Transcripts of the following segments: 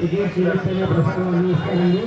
ఇది శ్రీకృష్ణ ప్రసాదం అందిస్తారండి.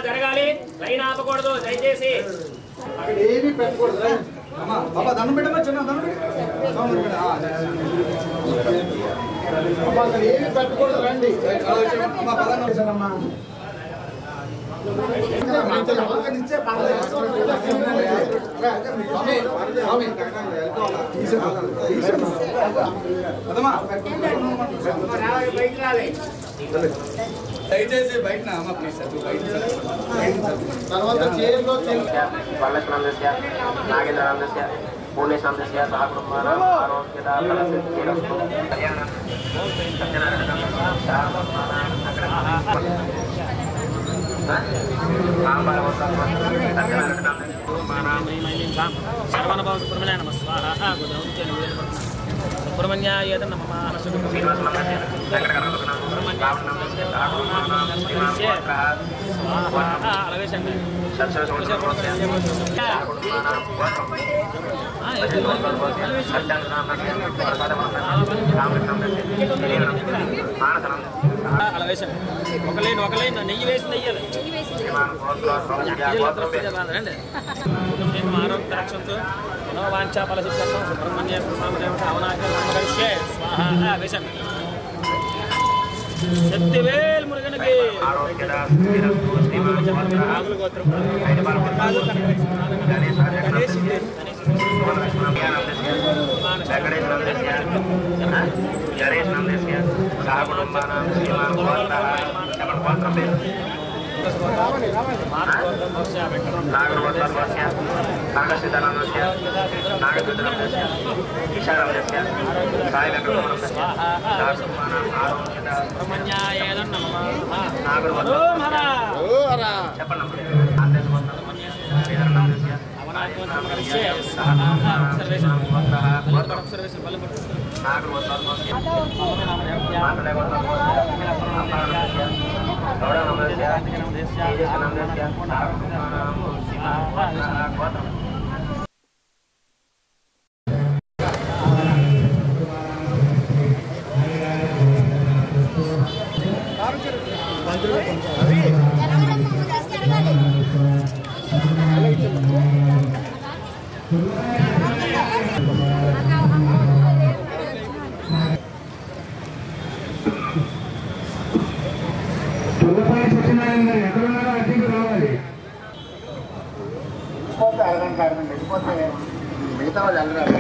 జరగాలి, లైన్ ఆపకూడదు దయచేసి. ఏమి పెట్టకూడదు. బాబా దండం పెట్టమ్మా, చిన్న దండం పెట్టి ఏమి పెట్టకూడదు. రండి దయచేసి బయట తర్వాత చైర్లో నాగేంద్రాంధ్య పూర్ణేశాంధ్య సహ కుటుంబానాం ఆరోగ్యదా ఫలసిద్ధిరస్తు కళ్యాణం సర్వనభవ సుబ్రహ్మణ్య నమ స్వాహ. సుబ్రహ్మణ్యాయ నమః. అలాగేసండి. అలాగేసండి. ఒక లైన్ నెయ్యి వేసి నెయ్యాలి. ఆరోగ్య రక్షంతో వాంఛా ఫలసిద్ధ్యర్థం సుబ్రహ్మణ్య ప్రసాదదేవత అవనాశే స్వాహ. వేసండి. శక్తివేల్ మురుగనకి మిగతా వాళ్ళు వెళ్ళరారు.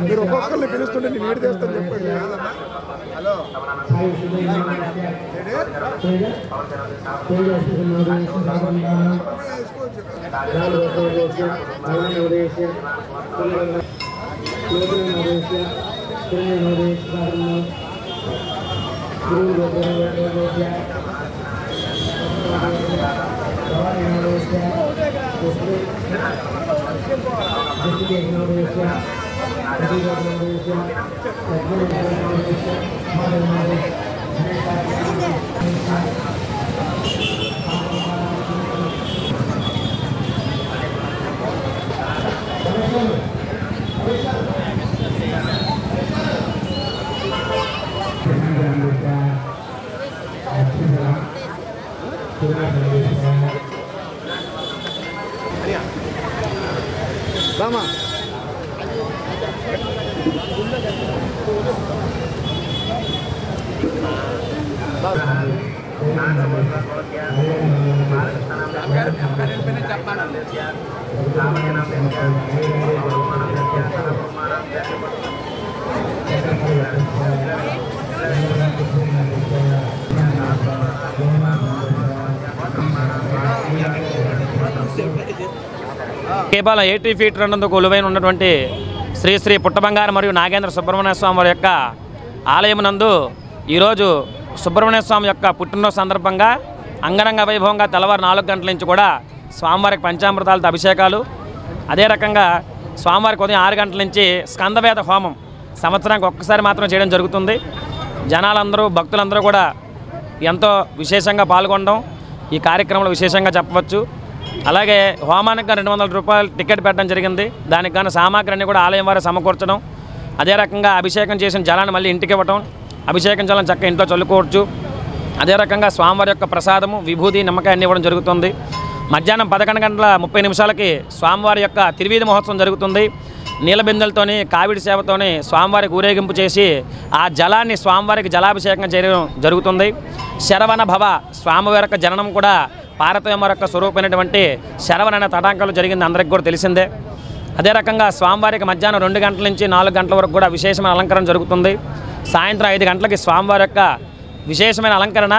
మీరు ఒక్కొక్కరిని పిలుస్తుంటే నేను ఏడు చేస్తాను చెప్పండి. Hello Rama. Bye. కేవలం 80 ఫీట్ రెండందుకు కొలువైన ఉన్నటువంటి శ్రీ శ్రీ పుట్టబంగారు మరియు నాగేంద్ర సుబ్రహ్మణ్య స్వామి వారి యొక్క ఆలయమునందు ఈరోజు సుబ్రహ్మణ్య స్వామి యొక్క పుట్టినరోజు సందర్భంగా అంగరంగ వైభవంగా తెల్లవారు 4 గంటల నుంచి కూడా స్వామివారికి పంచామృతాలతో అభిషేకాలు, అదే రకంగా స్వామివారికి ఉదయం 6 గంటల నుంచి స్కందవేద హోమం సంవత్సరానికి ఒక్కసారి మాత్రం చేయడం జరుగుతుంది. జనాలందరూ భక్తులందరూ కూడా ఎంతో విశేషంగా పాల్గొనడం ఈ కార్యక్రమంలో విశేషంగా చెప్పవచ్చు. అలాగే హోమానికి 200 రూపాయలు టికెట్ పెట్టడం జరిగింది. దానికి గాను సామాగ్రి అన్నీ కూడా ఆలయం వారు సమకూర్చడం, అదే రకంగా అభిషేకం చేసిన జలాన్ని మళ్ళీ ఇంటికి ఇవ్వటం, అభిషేకం జలం చక్కగా ఇంట్లో చల్లుకోవచ్చు. అదే రకంగా స్వామివారి యొక్క ప్రసాదము, విభూది, నిమ్మకాయ అన్నీ ఇవ్వడం జరుగుతుంది. మధ్యాహ్నం 11:30 స్వామివారి యొక్క తిరువీధి మహోత్సవం జరుగుతుంది. నీలబిందెలతోని కావిడి సేవతోని స్వామివారికి ఊరేగింపు చేసి ఆ జలాన్ని స్వామివారికి జలాభిషేకం చేయడం జరుగుతుంది. శరవణ భవ స్వామివారి యొక్క జననం కూడా పార్వతమ్మ యొక్క స్వరూపమైనటువంటి శరవణ అనే తటాంకాలు జరిగింది, అందరికీ కూడా తెలిసిందే. అదే రకంగా స్వామివారికి మధ్యాహ్నం 2 గంటల నుంచి 4 గంటల వరకు కూడా విశేషమైన అలంకరణ జరుగుతుంది. సాయంత్రం 5 గంటలకి స్వామివారి యొక్క విశేషమైన అలంకరణ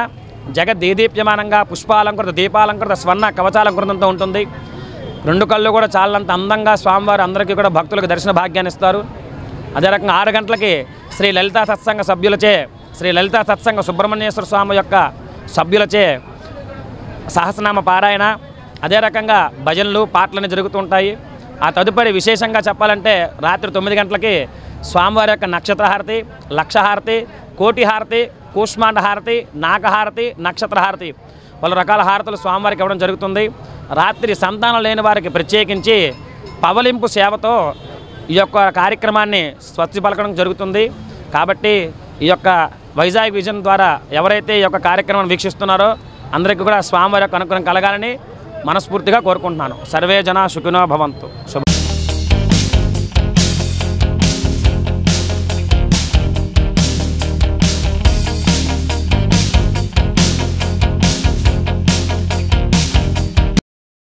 జగద్దీదీప్యమానంగా పుష్పాలంకృత, దీపాలంకృత, స్వర్ణ కవచాలంకృతంతో ఉంటుంది. 2 కళ్ళు కూడా చాలంత అందంగా స్వామివారు అందరికీ కూడా భక్తులకు దర్శన భాగ్యాన్ని ఇస్తారు. అదే రకంగా 6 గంటలకి శ్రీ లలితా సత్సంగ సభ్యులచే, శ్రీ లలితా సత్సంగ సుబ్రహ్మణ్యేశ్వర స్వామి యొక్క సభ్యులచే సహస్రనామ పారాయణ, అదే రకంగా భజనలు, పాటలని జరుగుతుంటాయి. ఆ తదుపరి విశేషంగా చెప్పాలంటే రాత్రి 9 గంటలకి స్వామివారి యొక్క నక్షత్రహారతి, లక్షహారతి, కోటిహారతి, కూష్మాండహారతి, నాగహారతి, నక్షత్రహారతి పలు రకాల హారతులు స్వామివారికి ఇవ్వడం జరుగుతుంది. రాత్రి సంతానం లేని వారికి ప్రత్యేకించి పవలింపు సేవతో ఈ యొక్క కార్యక్రమాన్ని స్వస్తి పలకడం జరుగుతుంది. కాబట్టి ఈ యొక్క వైజాగ్ విజన్ ద్వారా ఎవరైతే ఈ యొక్క కార్యక్రమాన్ని వీక్షిస్తున్నారో అందరికీ కూడా స్వామివారి యొక్క అనుగ్రహం కలగాలని మనస్ఫూర్తిగా కోరుకుంటున్నాను. సర్వే జన సుఖినో భవంతు. శుభ